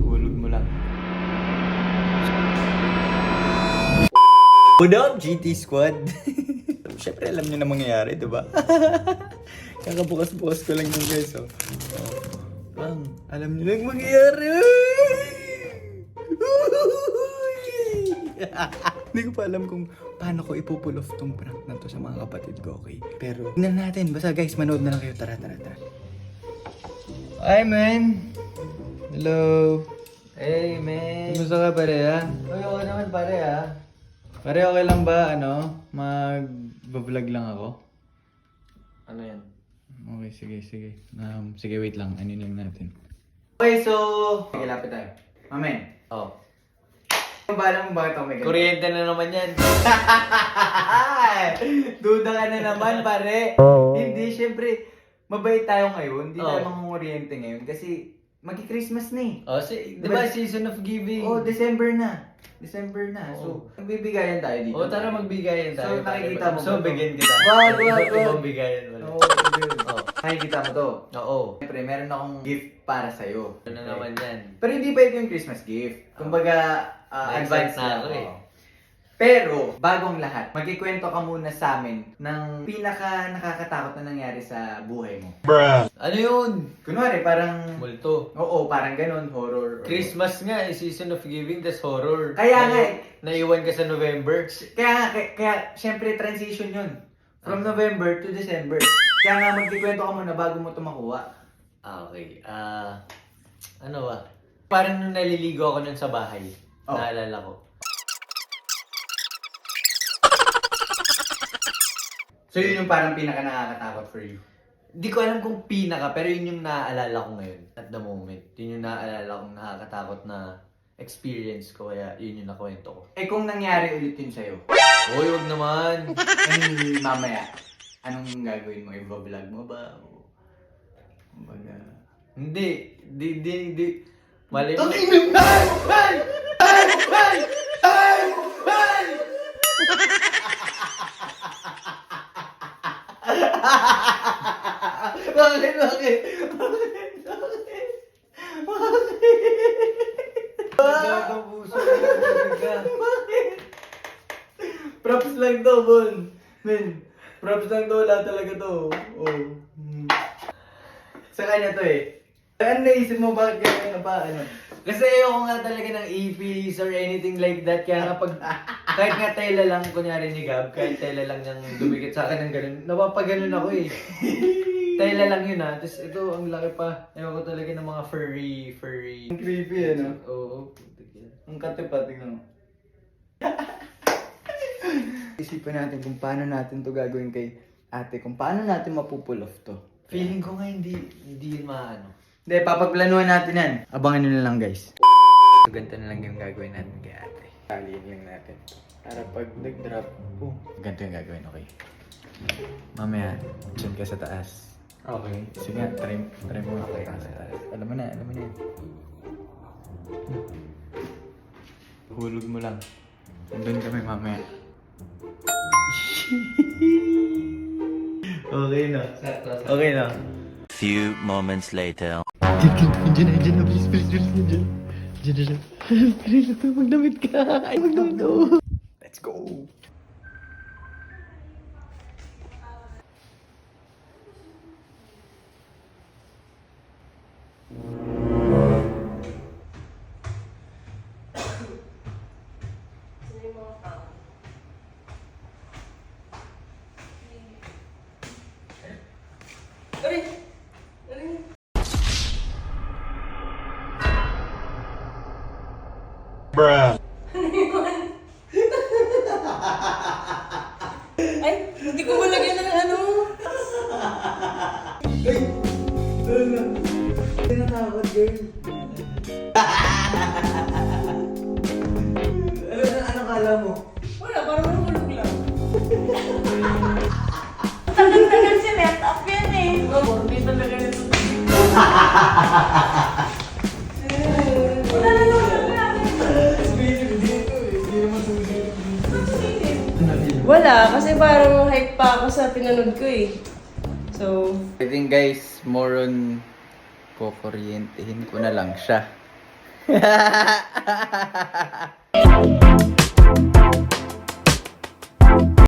Hulog mo lang. What up, GT Squad? Siyempre alam nyo na mangyayari, diba? Kakabukas-bukas ko lang yung guys, oh. Alam nyo na mangyayari. Hindi ko pa alam kung paano ko ipupull off tong prank na to sa mga kapatid ko, okay? Pero, tignan natin. Basta guys, manood na lang kayo. Tara. Hi, man! Hello! Hey, man! Kumusta ka, pare, ha? Okay naman, pare, ha? Pare, okay lang ba, mag-vlog lang ako? Ano yan? Okay, sige. Sige, wait lang. Ano lang natin? Okay, so... Magilapit tayo. Amen. Oh. Bahala mo bakit ako may ganito? Kuryente na naman yan. Duda ka na naman, pare. Hindi, syempre, mabait tayo ngayon. Hindi tayo mangunguryente ngayon kasi magi-Christmas na eh. Oh, di ba season of giving? Oh, December na. So, magbibigayan tayo dito. Oh, tara magbigayan tayo. So, nakikita mo So, ba to? bigyan kita. Wag. Ibang bigayan mo. Oo, nakikita mo to. Oo. Siyempre, meron akong gift para sa'yo. Ano naman yan? Pero hindi pa ito yung Christmas gift. Kumbaga, Na-advance na lang ako eh. ako. Pero, bagong lahat, magkikwento ka muna sa amin ng pinaka nakakatakot na nangyari sa buhay mo. Ano yun? Kunwari, parang... Multo. Oo, parang ganun, horror. Christmas nga, season of giving, tas horror. Kaya nga eh. Naiwan ka sa November. Kaya, syempre, transition yun. From November to December. Kaya nga, magkikwento ka muna bago mo ito makuha. Okay. Ano ba? Parang nung naliligo ako nun sa bahay, naalala ko. So, yun yung parang pinaka nakakatakot for you. Di ko alam kung pinaka, pero yun yung naaalala ko ngayon at the moment. Yun yung naaalala kong nakakatakot na experience ko, kaya yun yung nakwento ko. Eh, kung nangyari ulit yun sa'yo, Hoy, wag naman! mamaya, anong gagawin mo? I-vlog mo ba? O... Kumbaga... Hindi. Di. Mali. Bakit? Gagang puso. Bakit? Props lang to, Bon. Men, props lang to. Wala talaga to. Oh. Sa kanya to eh. Ano naisip mo bakit kaya pa? Kasi ayoko nga talaga ng EPs or anything like that. Kaya nga kahit nga tela lang, kunyari ni Gab, kahit tela lang niyang dumikit sa akin ng ganun, napapaganon ako eh. Tela lang yun ha. Tapos ito, ang laki pa. Ewan ko talaga ng mga furry. Ang creepy ano? Oo. Ang katipa, tingnan mo. Isipan natin kung paano natin to gagawin kay ate. Kung paano natin mapupull off to. Feeling ko nga hindi yun maano. Hindi, papagplanuhan natin yan. Abangan nyo na lang guys. Ganito na lang yung gagawin natin kay ate. Taliin lang natin. Para pag nag-drop, ganito yung gagawin, okay? Mamaya, dyan ka sa taas. Okay. Sige nga, try mo nga sa taas. Alam mo na yan. Hulog mo lang. Doon kami mamaya. Okay na. Okay na. Few moments later. Diyan na, please, diyan. Please, magdamit ka. Let's go. Ay, hindi ko malagyan ng ano. Tinatakot, girl. Ano kala mo? Wala, parang mahulog lang. Tagal-tagal si let up yan eh. Hindi talaga nito. Wala na naman. Wala, kasi parang hype pa ako sa pinanood ko eh. So, I think guys, more on Kukuryentehin ko na lang siya.